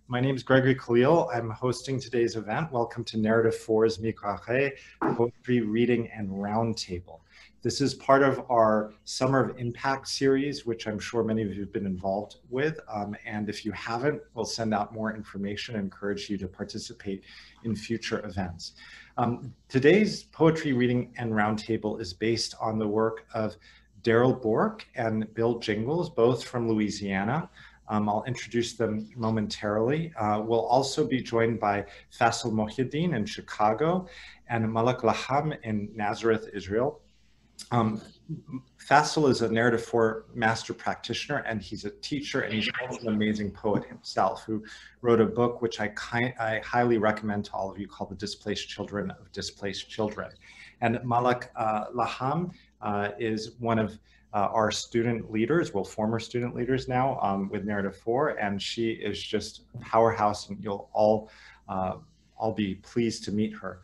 My name is Gregory Khalil. I'm hosting today's event. Welcome to Narrative 4's migraré, Poetry Reading and Roundtable. This is part of our Summer of Impact series, which I'm sure many of you have been involved with. And if you haven't, we'll send out more information and encourage you to participate in future events. Today's Poetry Reading and Roundtable is based on the work of Darrell Bourque and Bill Gingles, both from Louisiana. I'll introduce them momentarily. We'll also be joined by Faisal Mohyuddin in Chicago and Malak Lahham in Nazareth, Israel. Faisal is a Narrative 4 Master Practitioner, and he's a teacher, and he's also an amazing poet himself who wrote a book which I highly recommend to all of you called The Displaced Children of Displaced Children. And Malak Lahham is one of our student leaders, well, former student leaders now with Narrative 4, and she is just a powerhouse, and you'll all be pleased to meet her.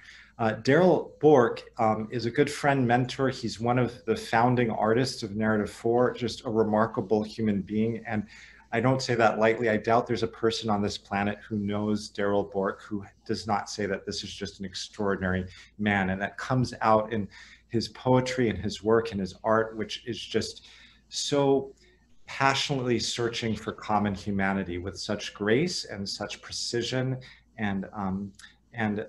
Darrell Bourque is a good friend, mentor. He's one of the founding artists of Narrative 4, just a remarkable human being. And I don't say that lightly. I doubt there's a person on this planet who knows Darrell Bourque who does not say that this is just an extraordinary man. And that comes out in his poetry and his work and his art, which is just so passionately searching for common humanity with such grace and such precision and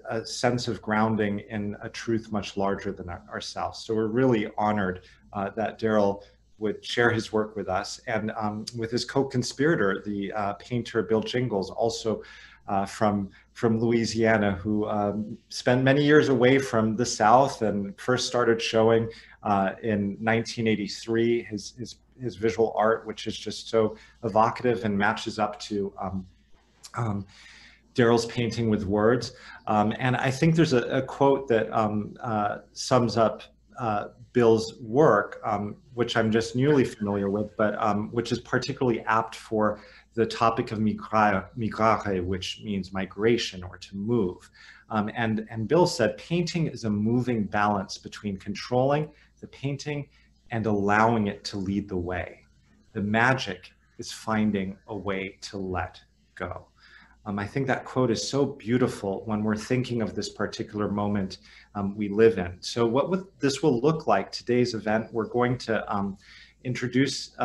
a sense of grounding in a truth much larger than ourselves. So we're really honored that Darrell would share his work with us, and with his co-conspirator, the painter Bill Gingles, also from Louisiana, who spent many years away from the South and first started showing in 1983 his visual art, which is just so evocative and matches up to Darrell's painting with words. And I think there's a quote that sums up Bill's work, which I'm just newly familiar with, but which is particularly apt for the topic of migraré, which means migration or to move. And Bill said, painting is a moving balance between controlling the painting and allowing it to lead the way. The magic is finding a way to let go. I think that quote is so beautiful when we're thinking of this particular moment we live in. So what this will look like, today's event, we're going to introduce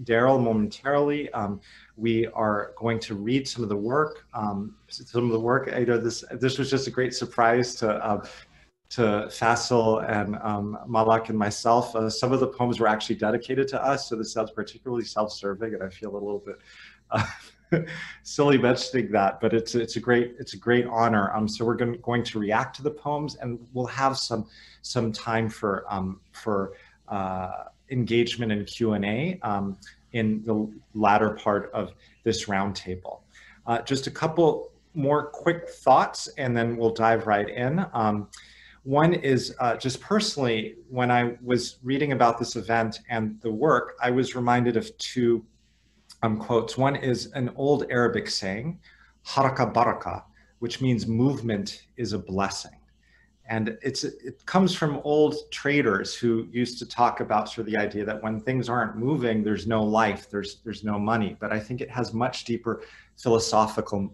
Darrell momentarily. We are going to read some of the work. I know this was just a great surprise to Faisal and Malak and myself. Some of the poems were actually dedicated to us, so this sounds particularly self-serving, and I feel a little bit silly mentioning that, but it's a great honor. So we're going to react to the poems, and we'll have some time for engagement and Q&A in the latter part of this roundtable. Just a couple more quick thoughts, and then we'll dive right in. One is just personally, when I was reading about this event and the work, I was reminded of two quotes. One is an old Arabic saying, haraka baraka, which means movement is a blessing. And it comes from old traders who used to talk about sort of the idea that when things aren't moving, there's no life, there's no money. But I think it has much deeper philosophical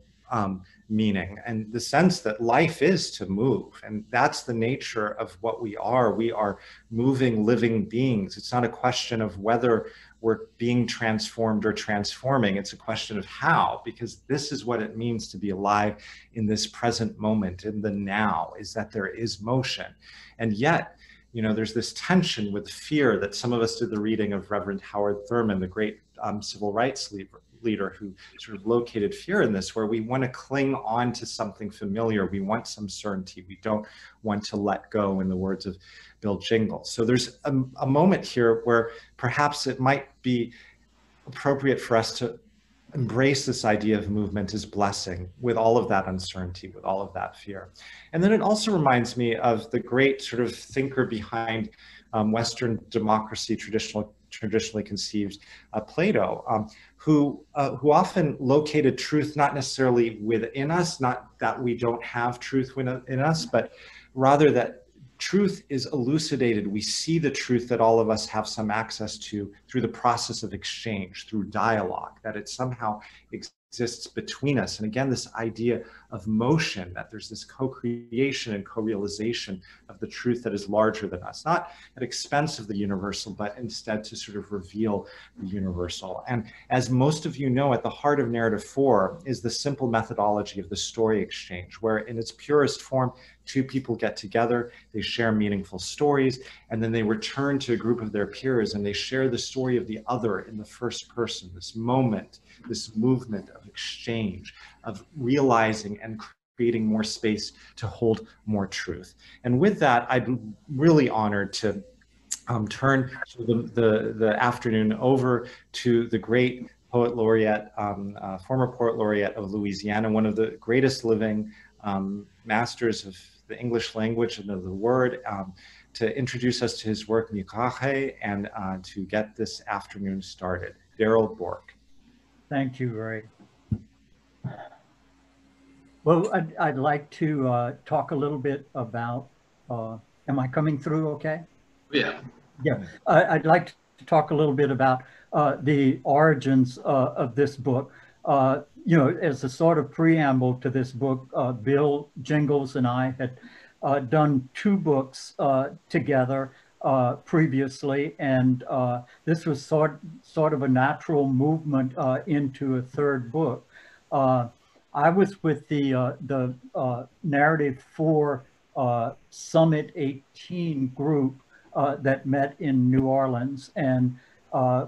meaning, and the sense that life is to move, and that's the nature of what we are. We are moving, living beings. It's not a question of whether we're being transformed or transforming. It's a question of how, because this is what it means to be alive in this present moment, in the now, is that there is motion. And yet, you know, there's this tension with fear that some of us did the reading of Reverend Howard Thurman, the great civil rights leader who sort of located fear in this, where we want to cling on to something familiar. We want some certainty. We don't want to let go, in the words of Bill Gingles. So there's a moment here where perhaps it might be appropriate for us to embrace this idea of movement as blessing, with all of that uncertainty, with all of that fear. And then it also reminds me of the great sort of thinker behind Western democracy, traditionally conceived, Plato, who often located truth not necessarily within us, not that we don't have truth within us, but rather that truth is elucidated. We see the truth that all of us have some access to through the process of exchange, through dialogue, that it somehow exists between us. And again, this idea of motion, that there's this co-creation and co-realization of the truth that is larger than us, not at expense of the universal, but instead to sort of reveal the universal. And as most of you know, at the heart of narrative 4 is the simple methodology of the story exchange, where in its purest form, two people get together, they share meaningful stories, and then they return to a group of their peers and they share the story of the other in the first person, this moment, this movement of exchange, of realizing and creating more space to hold more truth. And with that, I'm really honored to turn the afternoon over to the great poet laureate, former poet laureate of Louisiana, one of the greatest living masters of the English language and of the word, to introduce us to his work, migraré, and to get this afternoon started. Darrell Bourque. Thank you, Ray. Well, I'd like to talk a little bit about, am I coming through okay? Yeah. Yeah, I'd like to talk a little bit about the origins of this book. You know, as a sort of preamble to this book, Bill Gingles and I had done 2 books together previously, and this was sort of a natural movement into a 3rd book. I was with the Narrative 4 Summit 18 group that met in New Orleans, and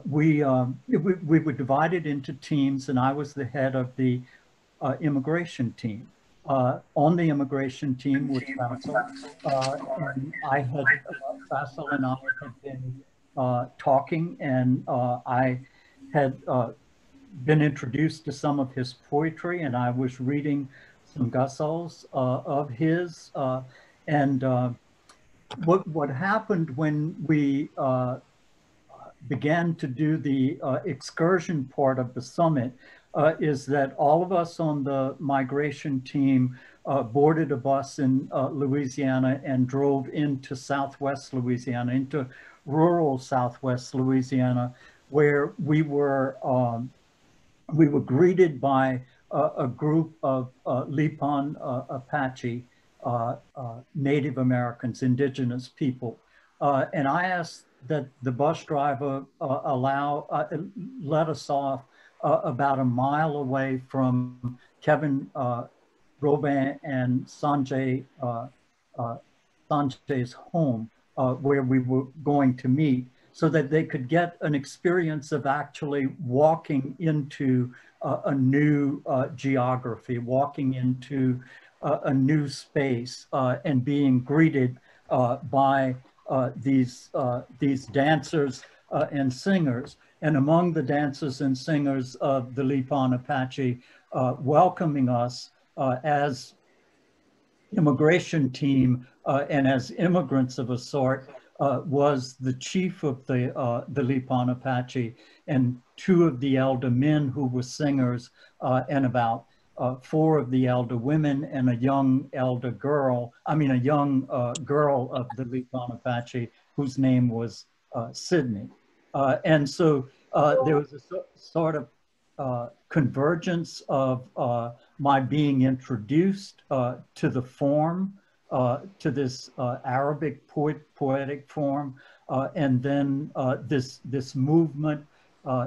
we were divided into teams, and I was the head of the immigration team. On the immigration team was Faisal, and Faisal and I had been talking, and I had been introduced to some of his poetry, and I was reading some ghazals of his, and what happened when we began to do the excursion part of the summit is that all of us on the migration team boarded a bus in Louisiana and drove into Southwest Louisiana, into rural Southwest Louisiana, where we were greeted by a group of Lipan Apache Native Americans, indigenous people. And I asked that the bus driver let us off about a mile away from Kevin Robin and Sanjay's home, where we were going to meet, so that they could get an experience of actually walking into a new geography, walking into a new space, and being greeted by these dancers and singers. And among the dancers and singers of the Lipan Apache welcoming us as immigration team and as immigrants of a sort was the chief of the Lipan Apache and 2 of the elder men who were singers, and about 4 of the elder women and a young elder girl, a young girl of the Lipan Apache whose name was Sydney. And so there was a sort of convergence of my being introduced to the form, to this Arabic poetic form, and then this movement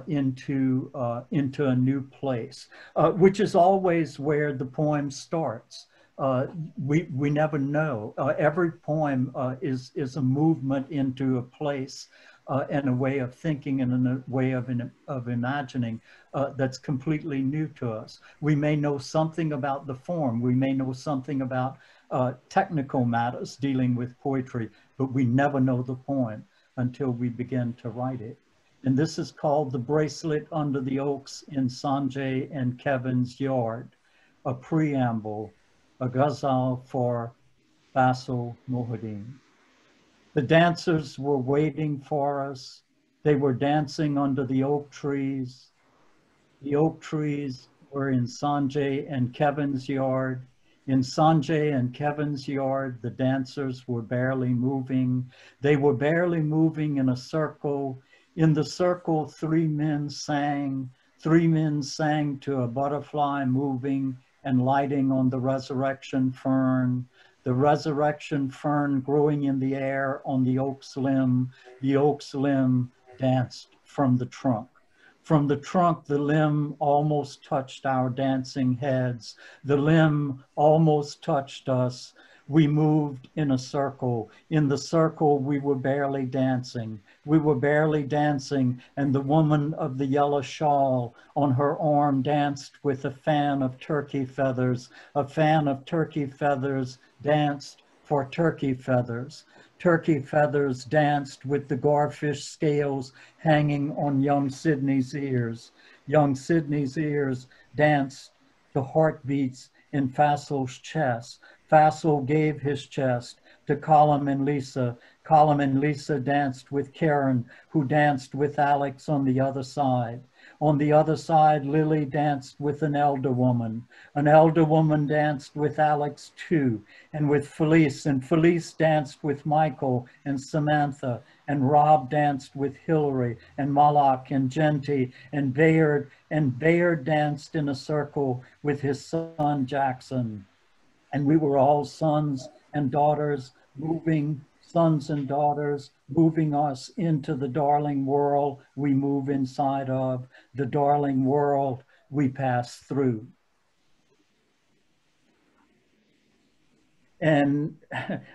into a new place, which is always where the poem starts. We never know. Every poem is a movement into a place and a way of thinking and a way of imagining that's completely new to us. We may know something about the form. We may know something about technical matters dealing with poetry, but we never know the poem until we begin to write it. And this is called The Bracelet Under the Oaks in Sanjay and Kevin's Yard, a preamble, a ghazal for Faisal Mohyuddin. The dancers were waiting for us. They were dancing under the oak trees. The oak trees were in Sanjay and Kevin's yard. In Sanjay and Kevin's yard, the dancers were barely moving. They were barely moving in a circle. In the circle, 3 men sang. Three men sang to a butterfly moving and lighting on the resurrection fern. The resurrection fern growing in the air on the oak's limb. The oak's limb danced from the trunk. From the trunk, the limb almost touched our dancing heads. The limb almost touched us. We moved in a circle. In the circle, we were barely dancing. We were barely dancing, and the woman of the yellow shawl on her arm danced with a fan of turkey feathers. A fan of turkey feathers danced for turkey feathers. Turkey feathers danced with the garfish scales hanging on young Sydney's ears. Young Sydney's ears danced to heartbeats in Faisal's chest. Faisal gave his chest to Colum and Lisa. Colum and Lisa danced with Karen, who danced with Alex on the other side. On the other side, Lily danced with an elder woman. An elder woman danced with Alex too, and with Felice, and Felice danced with Michael and Samantha, and Rob danced with Hillary, and Malak and Genty, and Bayard danced in a circle with his son Jackson. And we were all sons and daughters moving, sons and daughters moving us into the darling world we move inside of, the darling world we pass through. And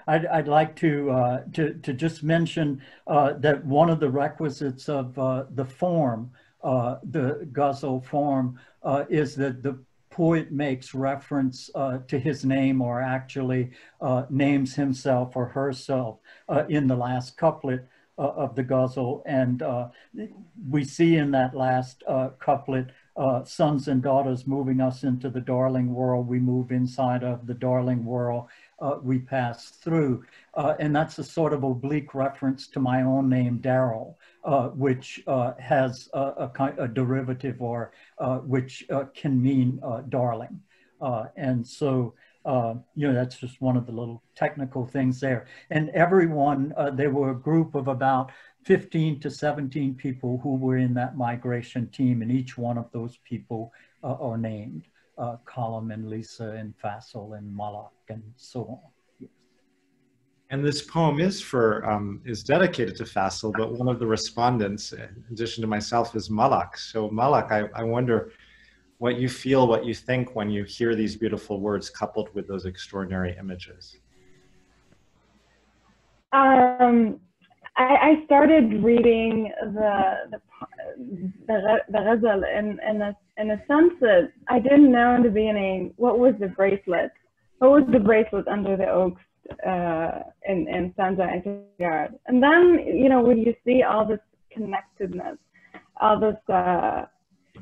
I'd like to just mention that one of the requisites of the form, the ghazal form, is that the poet makes reference to his name, or actually names himself or herself in the last couplet of the ghazal. And we see in that last couplet, sons and daughters moving us into the darling world we move inside of, the darling world we pass through. And that's a sort of oblique reference to my own name, Daryl, which has a derivative, or which can mean darling. And so, you know, that's just one of the little technical things there. And everyone, there were a group of about 15 to 17 people who were in that migration team, and each one of those people are named. Colum and Lisa and Faisal and Malak and so on. Yes. And this poem is dedicated to Faisal, but one of the respondents, in addition to myself, is Malak. So Malak, I wonder what you feel, what you think when you hear these beautiful words coupled with those extraordinary images. I started reading the ghazal in a sense that I didn't know in the beginning what was the bracelet. What was the bracelet under the oaks in stanza and Tigard? And then, you know, when you see all this connectedness, all this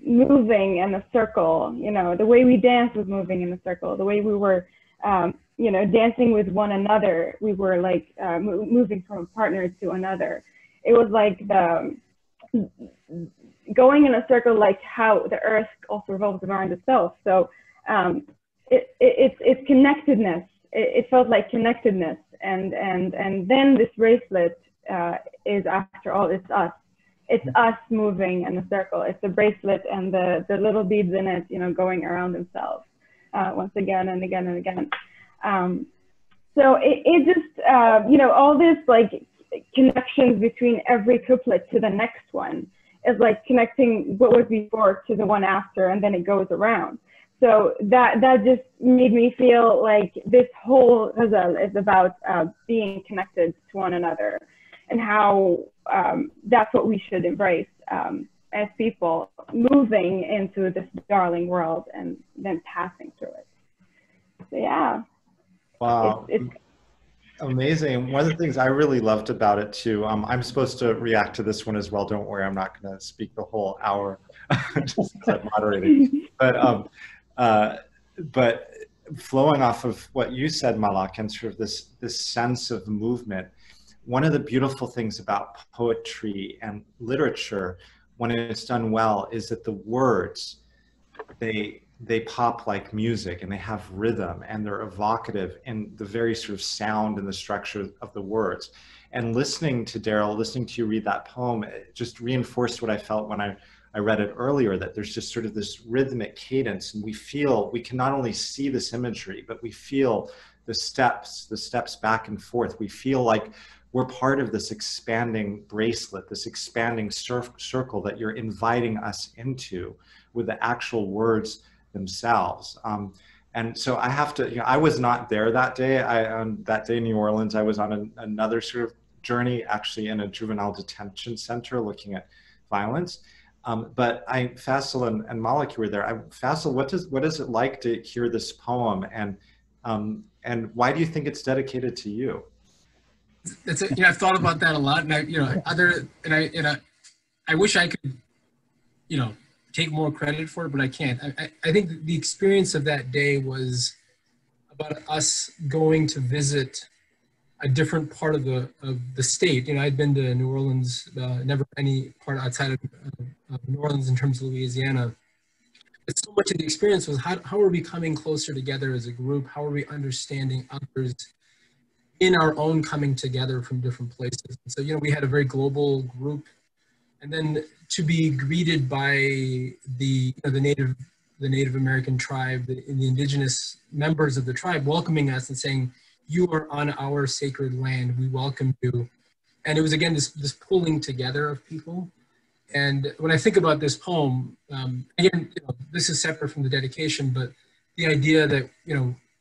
moving in a circle, you know, the way we danced was moving in a circle, the way we were you know, dancing with one another, we were like moving from a partner to another. It was like the going in a circle, like how the earth also revolves around itself. So it's connectedness. It felt like connectedness, and then this bracelet is, after all, it's us. It's us moving in a circle. It's the bracelet and the little beads in it, you know, going around themselves once again and again and again. So it just, you know, all this like connections between every couplet to the next one is like connecting what was before to the one after, and then it goes around. So that just made me feel like this whole ghazal is about being connected to one another, and how that's what we should embrace as people, moving into this darling world and then passing through it. So yeah. Wow. It's amazing. One of the things I really loved about it too, I'm supposed to react to this one as well. Don't worry, I'm not going to speak the whole hour, just moderating. But flowing off of what you said, Malak, and sort of this sense of movement, one of the beautiful things about poetry and literature, when it's done well, is that the words, they pop like music, and they have rhythm, and they're evocative in the very sort of sound and the structure of the words. And listening to Daryl, listening to you read that poem, it just reinforced what I felt when I I read it earlier, that there's just sort of this rhythmic cadence, and we can not only see this imagery, but we feel the steps back and forth. We feel like we're part of this expanding bracelet, this expanding circle that you're inviting us into with the actual words themselves. And so I have to, I was not there that day. That day in New Orleans, I was on another sort of journey, actually in a juvenile detention center looking at violence. But Faisal and Malak, you were there. Faisal, what is it like to hear this poem, and why do you think it's dedicated to you? I've thought about that a lot, and I wish I could, take more credit for it, but I can't. I think the experience of that day was about us going to visit a different part of the state. I'd been to New Orleans, never any part outside of New Orleans in terms of Louisiana. But so much of the experience was how are we coming closer together as a group? How are we understanding others in our own coming together from different places? And so, we had a very global group, and then to be greeted by the Native American tribe, the indigenous members of the tribe welcoming us and saying, "You are on our sacred land. We welcome you." And it was, again, this pulling together of people. And when I think about this poem, again, this is separate from the dedication, but the idea that,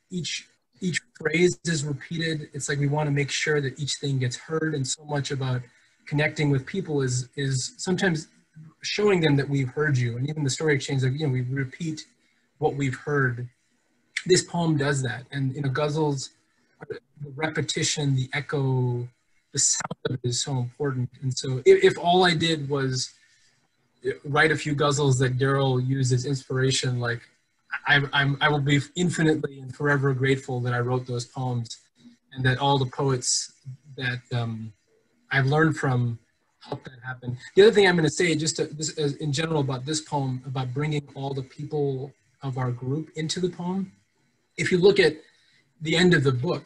each phrase is repeated. It's like we want to make sure that each thing gets heard, and so much about connecting with people is sometimes showing them that we've heard you. And even the story exchange, we repeat what we've heard. This poem does that. And, ghazals, the repetition, the echo, the sound of it is so important. And so if all I did was write a few ghazals that Daryl used as inspiration, like I will be infinitely and forever grateful that I wrote those poems, and that all the poets that I've learned from helped that happen. The other thing I'm going to say, just in general about this poem, about bringing all the people of our group into the poem. If you look at the end of the book,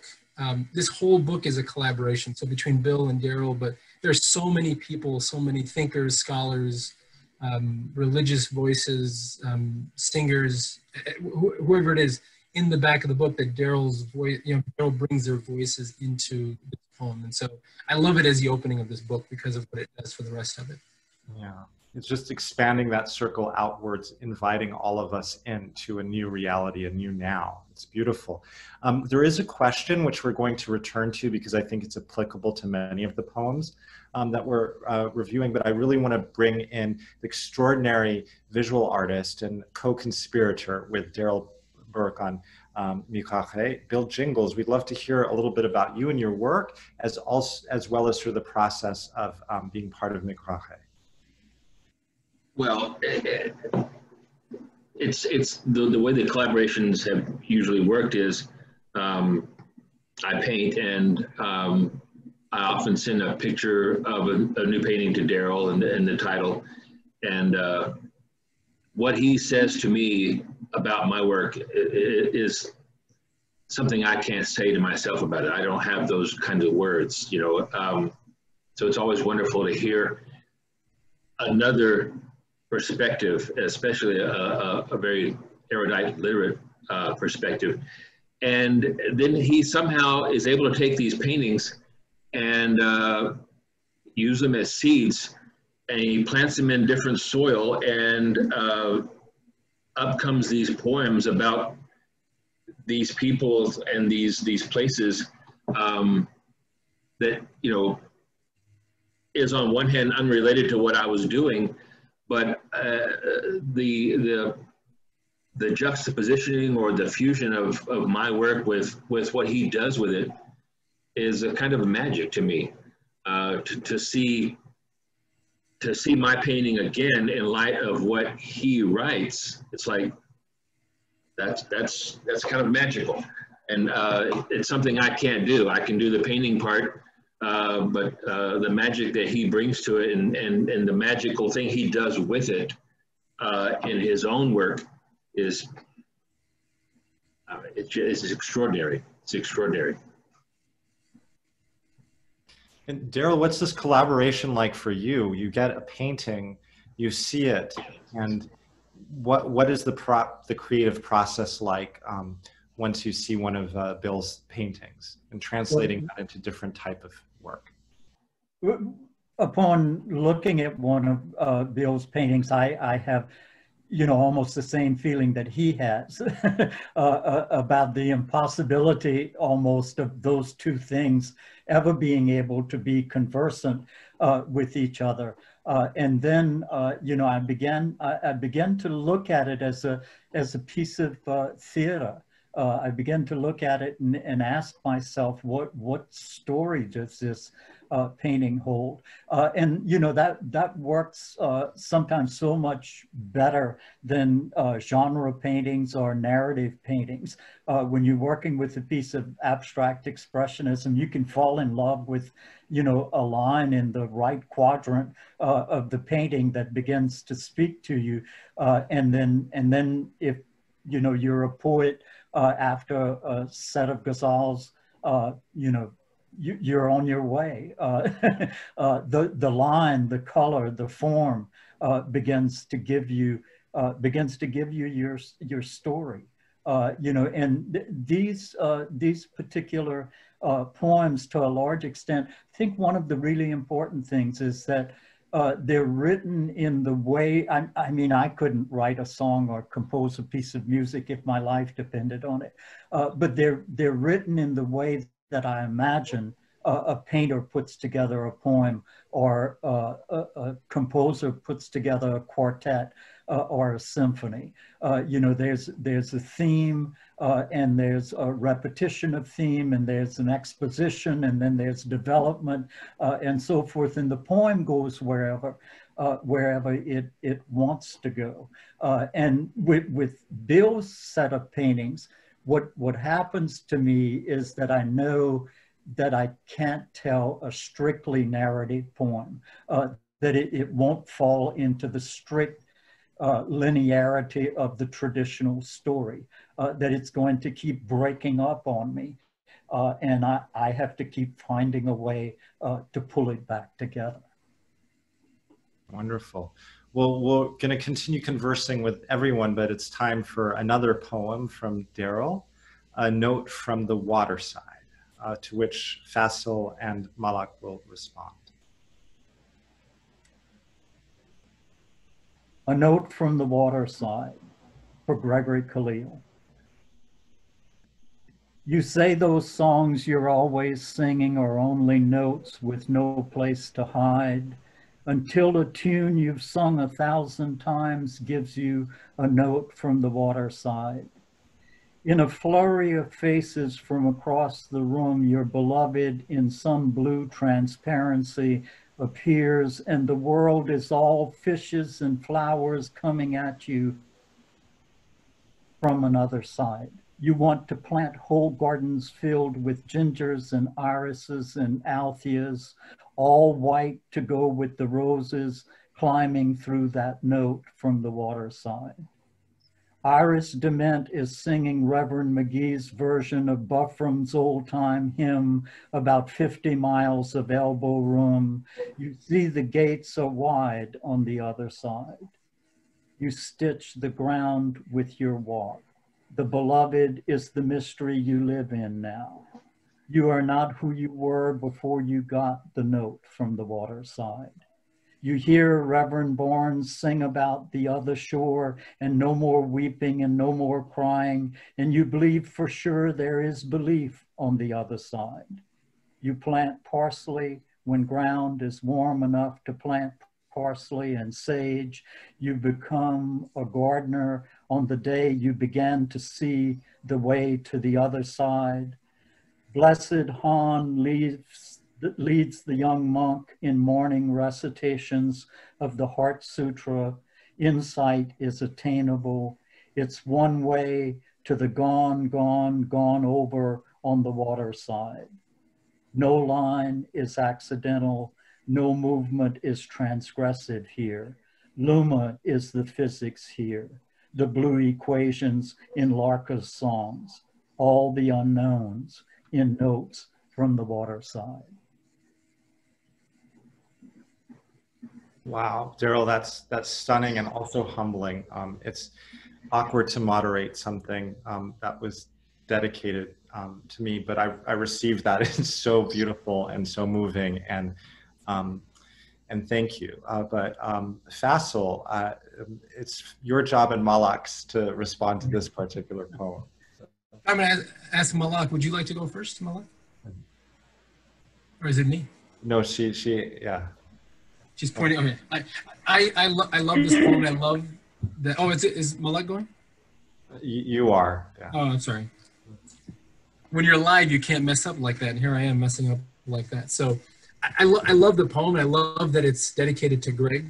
this whole book is a collaboration. So between Bill and Daryl, but there's so many people, so many thinkers, scholars, religious voices, singers, whoever it is, in the back of the book, that Daryl's voice, Daryl brings their voices into the poem. And so I love it as the opening of this book because of what it does for the rest of it. Yeah, it's just expanding that circle outwards, inviting all of us into a new reality, a new now. It's beautiful. There is a question which we're going to return to because I think it's applicable to many of the poems that we're reviewing, but I really want to bring in the extraordinary visual artist and co-conspirator with Darrell Bourque on migraré, Bill Gingles. We'd love to hear a little bit about you and your work, as well as through the process of being part of migraré. Well, it's the way the collaborations have usually worked is I paint, and I often send a picture of a new painting to Daryl and the title, and what he says to me about my work is something I can't say to myself about it. I don't have those kinds of words, so it's always wonderful to hear another perspective, especially a very erudite, literate perspective. And then he somehow is able to take these paintings and use them as seeds, and he plants them in different soil, and up comes these poems about these peoples and these places that, is on one hand unrelated to what I was doing, but the juxtapositioning or the fusion of my work with what he does with it is a kind of a magic to me. To see my painting again in light of what he writes, it's like that's kind of magical, and it's something I can't do. I can do the painting part, but the magic that he brings to it, and the magical thing he does with it in his own work is it's extraordinary. It's extraordinary. And Daryl, what's this collaboration like for you? You get a painting you see it, and what is the creative process like once you see one of Bill's paintings and translating that into different type of work? Upon looking at one of Bill's paintings, I have, you know, almost the same feeling that he has about the impossibility almost of those two things ever being able to be conversant with each other. And then, you know, I began to look at it as a piece of theater. I began to look at it and ask myself, what story does this painting hold? And you know, that works sometimes so much better than genre paintings or narrative paintings. When you're working with a piece of abstract expressionism, you can fall in love with, you know, a line in the right quadrant of the painting that begins to speak to you, and then if, you know, you're a poet after a set of ghazals, you know, you're on your way. The line, the color, the form begins to give you your story. You know, and these particular poems, to a large extent, I think one of the really important things is that they're written in the way, I mean, I couldn't write a song or compose a piece of music if my life depended on it, but they're written in the way that I imagine a painter puts together a poem, or a composer puts together a quartet or a symphony. You know, there's a theme, and there's a repetition of theme, and there's an exposition, and then there's development, and so forth. And the poem goes wherever it wants to go. And with Bill's set of paintings, what happens to me is that I know that I can't tell a strictly narrative poem, that it won't fall into the strict linearity of the traditional story, that it's going to keep breaking up on me. And I have to keep finding a way to pull it back together. Wonderful. Well, we're going to continue conversing with everyone, but it's time for another poem from Daryl, A Note from the Waterside, to which Faisal and Malak will respond. A Note from the Waterside, for Gregory Khalil. You say those songs you're always singing are only notes with no place to hide, until a tune you've sung 1,000 times gives you a note from the waterside. In a flurry of faces from across the room, your beloved in some blue transparency appears, and the world is all fishes and flowers coming at you from another side. You want to plant whole gardens filled with gingers and irises and altheas, all white to go with the roses climbing through that note from the waterside. Iris Dement is singing Reverend McGee's version of Buffram's old-time hymn about 50 miles of elbow room. You see the gates are wide on the other side. You stitch the ground with your walk. The beloved is the mystery you live in now. You are not who you were before you got the note from the waterside. You hear Reverend Barnes sing about the other shore and no more weeping and no more crying, and you believe for sure there is belief on the other side. You plant parsley when ground is warm enough to plant parsley and sage. You become a gardener on the day you began to see the way to the other side. Blessed Han leads the young monk in morning recitations of the Heart Sutra. Insight is attainable. It's one way to the gone, gone, gone over on the waterside. No line is accidental. No movement is transgressive here. Luma is the physics here. The blue equations in Larka's songs. All the unknowns in notes from the waterside. Wow, Daryl, that's stunning and also humbling. It's awkward to moderate something that was dedicated to me, but I received that. It's so beautiful and so moving, um, and thank you. But Faisal, it's your job and Malak's to respond to this particular poem. I'm going to ask Malak, would you like to go first, Malak? Or is it me? No, yeah. She's pointing. Okay, I love this poem. I love that. Oh, is Malak going? You are. Yeah. Oh, I'm sorry. When you're live, you can't mess up like that. And here I am messing up like that. So I love the poem. And I love that it's dedicated to Greg,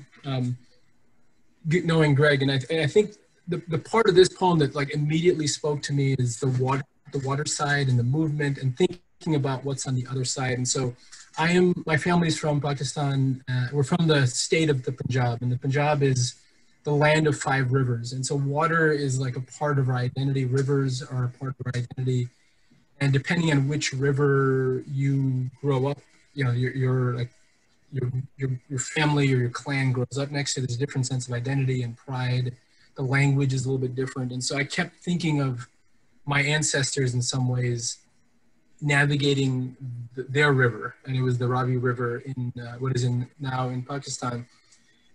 knowing Greg. And I think the part of this poem that like immediately spoke to me is the water side and the movement and thinking about what's on the other side. And so my family's from Pakistan. We're from the state of the Punjab, and the Punjab is the land of 5 rivers. And so water is like a part of our identity. Rivers are a part of our identity. And depending on which river you grow up, you know, your family or your clan grows up next to, there's a different sense of identity and pride. The language is a little bit different. And so I kept thinking of my ancestors in some ways navigating their river, and it was the Ravi River in what is now in Pakistan.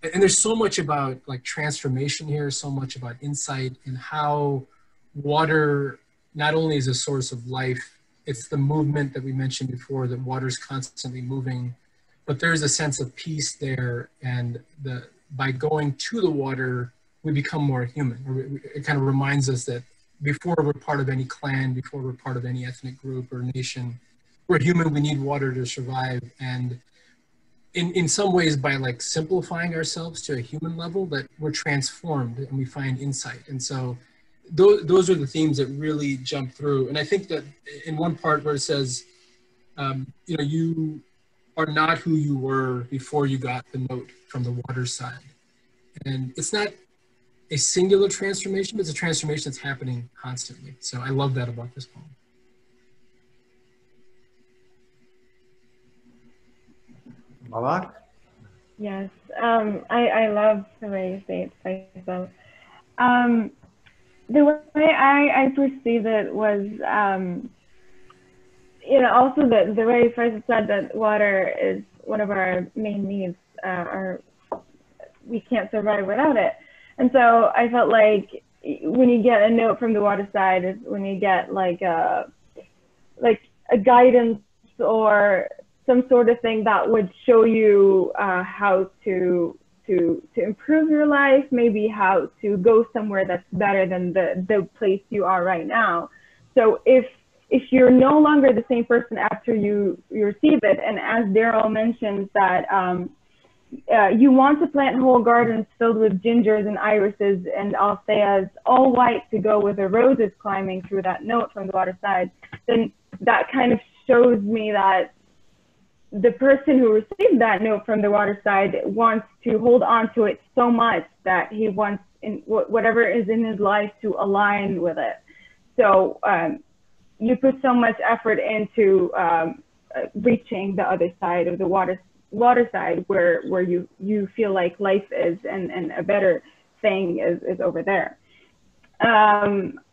And there's so much about like transformation here, so much about insight and how water not only is a source of life, it's the movement that we mentioned before, that water's constantly moving, but there's a sense of peace there. And by going to the water, we become more human. It kind of reminds us that before we're part of any clan, before we're part of any ethnic group or nation, we're human, we need water to survive. And in some ways, by like simplifying ourselves to a human level, that we're transformed and we find insight. And so those are the themes that really jump through. And I think that in one part where it says, you know, you are not who you were before you got the note from the water side. And it's not a singular transformation, but it's a transformation that's happening constantly. So I love that about this poem. Malak? Yes, I love the way you say it, Faisal. The way I perceived it was, you know, also the way Faisal said that water is one of our main needs, or we can't survive without it. And so I felt like when you get a note from the water side is when you get like a guidance or some sort of thing that would show you how to improve your life, maybe how to go somewhere that's better than the place you are right now. So if you're no longer the same person after you receive it, and as Daryl mentions that you want to plant whole gardens filled with gingers and irises and altheias, all white, to go with the roses climbing through that note from the water side, then that kind of shows me that the person who received that note from the water side wants to hold on to it so much that he wants in whatever is in his life to align with it. So you put so much effort into reaching the other side of the water side where you feel like life is and a better thing is over there.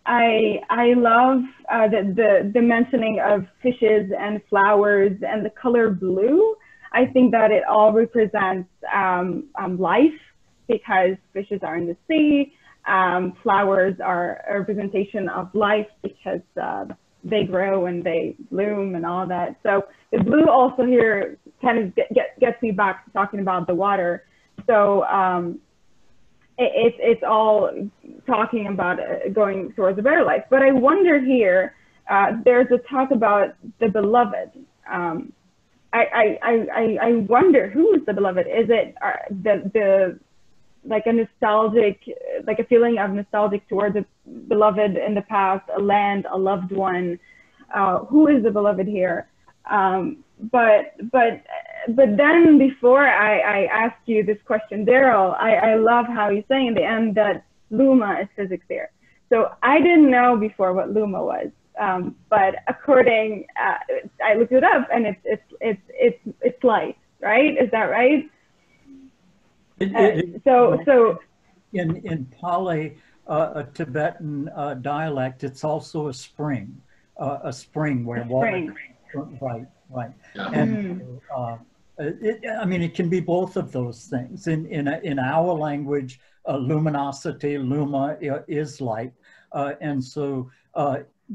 I love the mentioning of fishes and flowers and the color blue. I think that it all represents life, because fishes are in the sea. Flowers are a representation of life because they grow and they bloom and all that. So the blue also here kind of gets me back to talking about the water. So it's all talking about going towards a better life. But I wonder here, there's a talk about the beloved. I wonder, who is the beloved? Is it the like a nostalgic, like a feeling of nostalgic towards a beloved in the past, a land, a loved one? Who is the beloved here? But then before I ask you this question, Daryl, I love how you say in the end that Luma is physics here. So I didn't know before what Luma was, but according, I looked it up, and it's light, right? Is that right? So in Pali, a Tibetan dialect, it's also a spring where water. Right. Yeah. And I mean, it can be both of those things. In our language, luminosity, luma is light, and so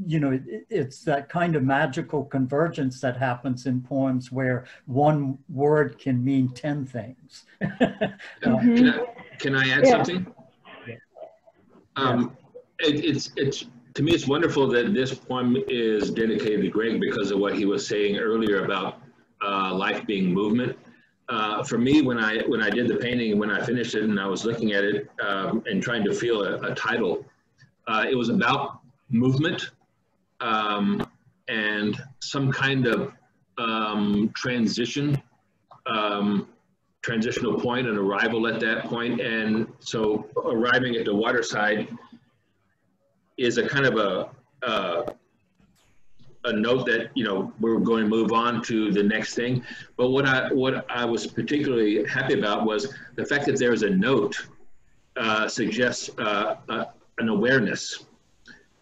you know, it's that kind of magical convergence that happens in poems where one word can mean 10 things. Can I add something? It's to me, it's wonderful that this poem is dedicated to Greg because of what he was saying earlier about life being movement. For me, when I did the painting, when I finished it and I was looking at it and trying to feel a title, it was about movement and some kind of transitional point, an arrival at that point. And so arriving at the waterside is a kind of a note that, you know, we're going to move on to the next thing. But what I was particularly happy about was the fact that there is a note suggests an awareness.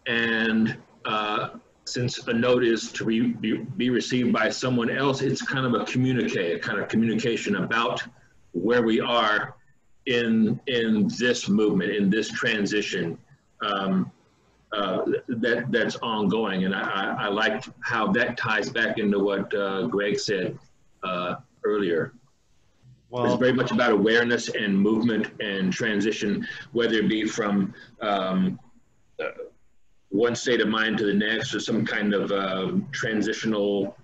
And since a note is to be received by someone else, it's kind of a communication about where we are in this movement, in this transition that's ongoing. And I liked how that ties back into what Greg said earlier. Well, it's very much about awareness and movement and transition, whether it be from one state of mind to the next, or some kind of transitional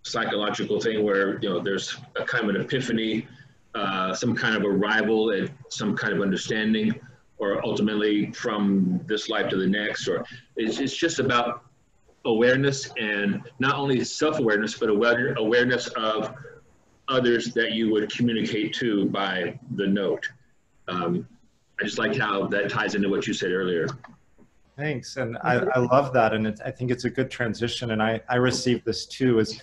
psychological thing where, you know, there's a kind of an epiphany, some kind of arrival at some kind of understanding, or ultimately from this life to the next. Or it's just about awareness, and not only self-awareness, but awareness of others that you would communicate to by the note. I just like how that ties into what you said earlier. Thanks, and I love that, and I think it's a good transition, and I received this too, as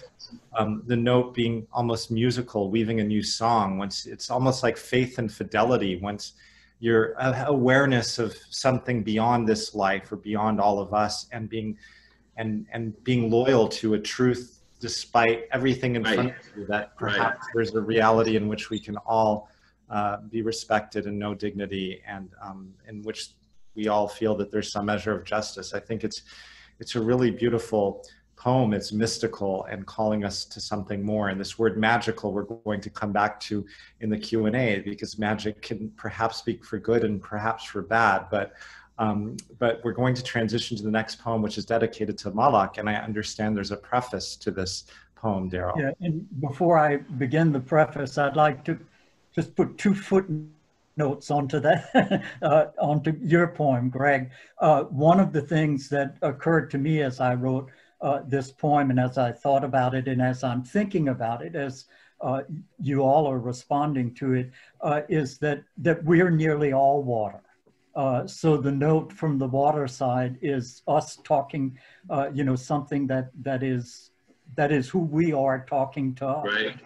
the note being almost musical, weaving a new song. Once it's almost like faith and fidelity, once your awareness of something beyond this life or beyond all of us, and being loyal to a truth despite everything in front of you, that perhaps there's a reality in which we can all be respected and know dignity, and in which we all feel that there's some measure of justice. I think it's a really beautiful poem. It's mystical and calling us to something more. And this word magical, we're going to come back to in the Q&A, because magic can perhaps speak for good and perhaps for bad. But we're going to transition to the next poem, which is dedicated to Malak. And I understand there's a preface to this poem, Daryl. Yeah, and before I begin the preface, I'd like to just put 2 footnotes onto that, onto your poem, Greg. One of the things that occurred to me as I wrote this poem, and as I thought about it, and as I'm thinking about it, as you all are responding to it, is that we're nearly all water. So the note from the water side is us talking, you know, something that is who we are talking to us. Right.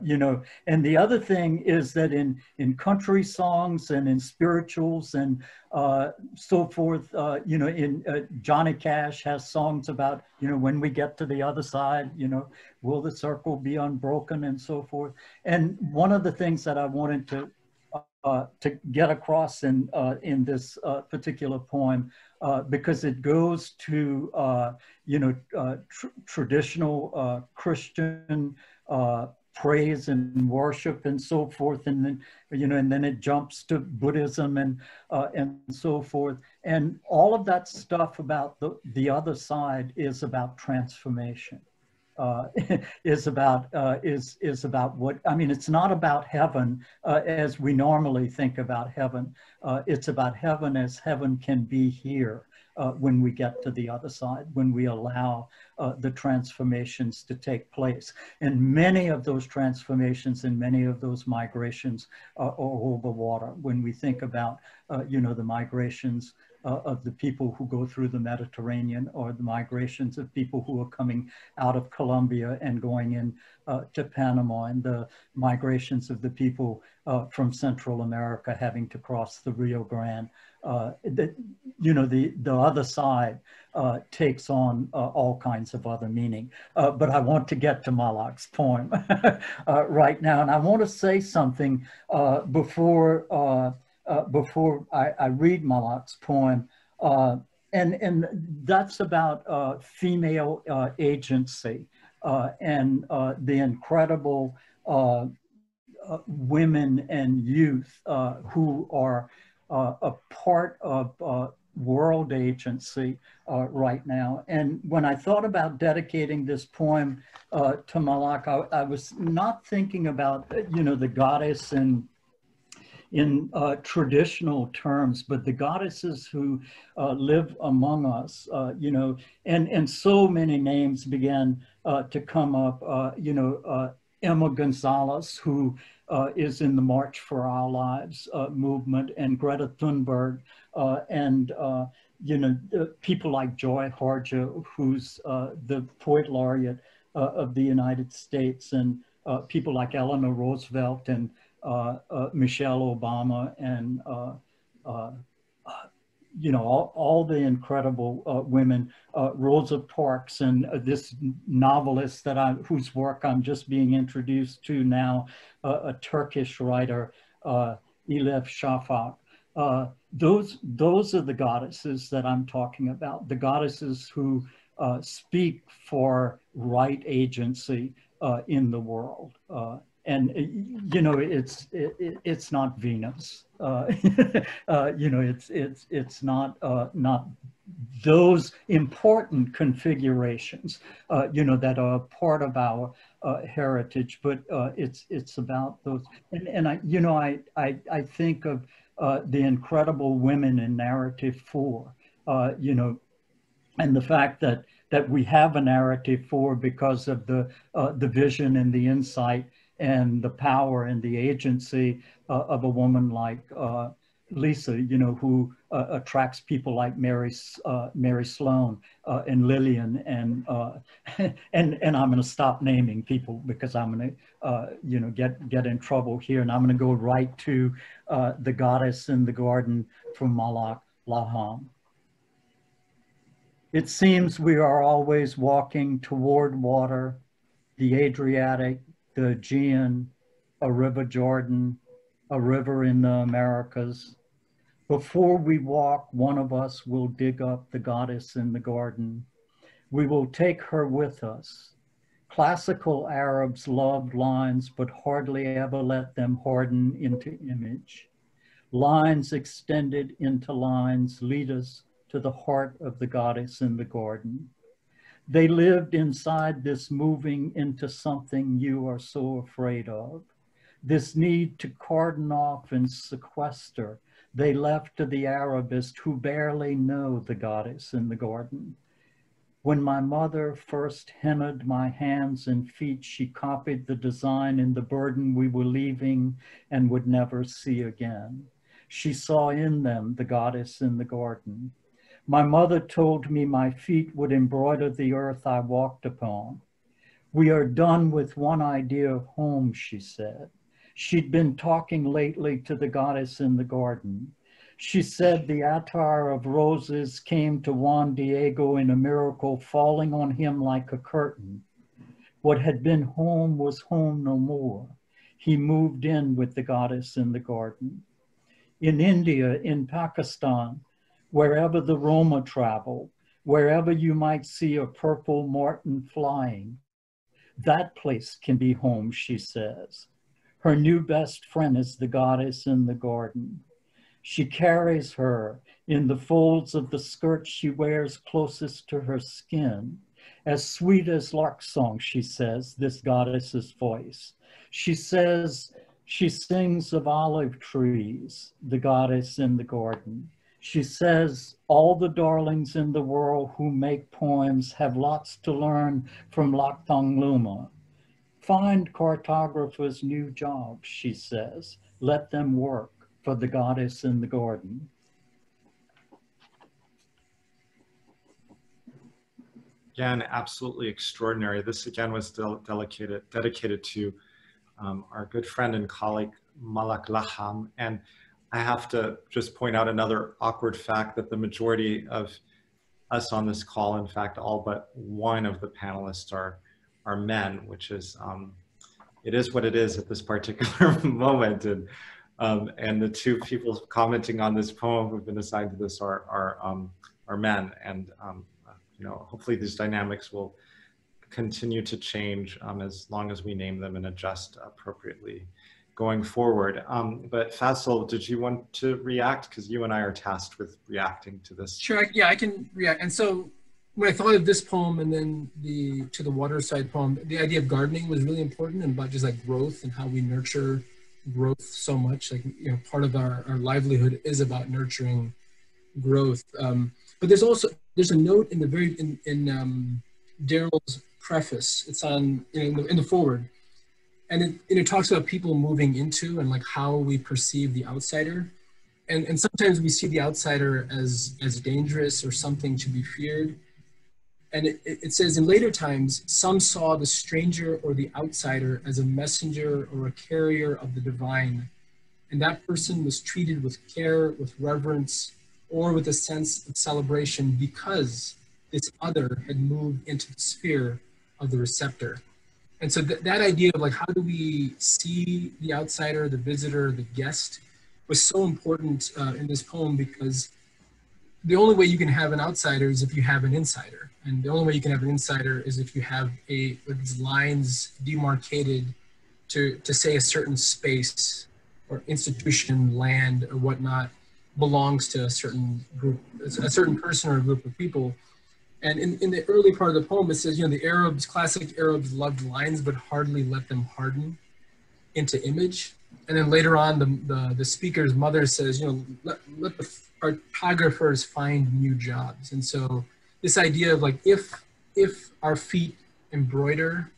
You know, and the other thing is that in country songs and in spirituals and so forth, you know, in Johnny Cash has songs about, you know, when we get to the other side, you know, will the circle be unbroken and so forth. And one of the things that I wanted to get across in this particular poem, because it goes to you know, traditional Christian praise and worship and so forth, and then, you know, and then it jumps to Buddhism and so forth, and all of that stuff about the other side is about transformation. Is about what, I mean, it's not about heaven as we normally think about heaven. It's about heaven as heaven can be here when we get to the other side, when we allow the transformations to take place. And many of those transformations and many of those migrations are over water. When we think about, you know, the migrations of the people who go through the Mediterranean, or the migrations of people who are coming out of Colombia and going in to Panama, and the migrations of the people from Central America having to cross the Rio Grande. The other side takes on all kinds of other meaning. But I want to get to Malak's poem right now. And I want to say something before I read Malak's poem. And that's about female agency and the incredible women and youth who are a part of world agency right now. And when I thought about dedicating this poem to Malak, I was not thinking about, the goddess in traditional terms, but the goddesses who live among us, and so many names began to come up, Emma Gonzalez, who is in the March for Our Lives movement, and Greta Thunberg, and people like Joy Harjo, who's the poet laureate of the United States, and people like Eleanor Roosevelt and Michelle Obama, and all the incredible women, Rosa Parks, and this novelist whose work I'm just being introduced to now, a Turkish writer, Elif Shafak. Those are the goddesses that I'm talking about, the goddesses who speak for right agency in the world. And it's not Venus. It's not those important configurations, that are part of our heritage, but it's about those. And I think of the incredible women in narrative 4, and the fact that we have a narrative 4 because of the vision and the insight and the power and the agency of a woman like Lisa, who attracts people like Mary Sloan and Lillian, and I'm going to stop naming people because I'm going to get in trouble here, and I'm going to go right to the goddess in the garden from Malak, Lahham. It seems we are always walking toward water, the Adriatic, the Aegean, a river Jordan, a river in the Americas. Before we walk, one of us will dig up the goddess in the garden. We will take her with us. Classical Arabs loved lines, but hardly ever let them harden into image. Lines extended into lines lead us to the heart of the goddess in the garden. They lived inside this moving into something you are so afraid of. This need to cordon off and sequester, they left to the Arabist who barely know the goddess in the garden. When my mother first hennaed my hands and feet, she copied the design in the burden we were leaving and would never see again. She saw in them the goddess in the garden. My mother told me my feet would embroider the earth I walked upon. We are done with one idea of home, she said. She'd been talking lately to the goddess in the garden. She said the attar of roses came to Juan Diego in a miracle, falling on him like a curtain. What had been home was home no more. He moved in with the goddess in the garden. In India, in Pakistan, wherever the Roma travel, wherever you might see a purple martin flying, that place can be home, she says. Her new best friend is the goddess in the garden. She carries her in the folds of the skirt she wears closest to her skin. As sweet as lark song, she says, this goddess's voice. She says, she sings of olive trees, the goddess in the garden. She says, all the darlings in the world who make poems have lots to learn from Lakhtang Luma. Find cartographers new jobs, she says. Let them work for the goddess in the garden. again, absolutely extraordinary. This again was dedicated to our good friend and colleague, Malak Lahham. And I have to just point out another awkward fact that the majority of us on this call, in fact, all but one of the panelists are men, which is, it is what it is at this particular moment. And the two people commenting on this poem who've been assigned to this are men. And you know, hopefully these dynamics will continue to change as long as we name them and adjust appropriately going forward. But Faisal, did you want to react? Because you and I are tasked with reacting to this. Sure, yeah, I can react. And so when I thought of this poem and then To the Waterside poem, the idea of gardening was really important, and about just like growth and how we nurture growth so much. Like, you know, part of our livelihood is about nurturing growth. But there's a note in the in Daryl's preface. It's on in the foreword, and it talks about people moving into and like how we perceive the outsider, and sometimes we see the outsider as dangerous or something to be feared. And it says, in later times, some saw the stranger or the outsider as a messenger or a carrier of the divine, and that person was treated with care, with reverence, or with a sense of celebration because this other had moved into the sphere of the receptor. And so that idea of like, how do we see the outsider, the visitor, the guest, was so important in this poem, because the only way you can have an outsider is if you have an insider. And the only way you can have an insider is if you have these lines demarcated to say a certain space or institution, land, or whatnot belongs to a certain group, a certain person or a group of people. And in the early part of the poem, it says, you know, the Arabs, classic Arabs loved lines, but hardly let them harden into image. And then later on, the speaker's mother says, you know, let the cartographers find new jobs. And so this idea of like, if our feet embroider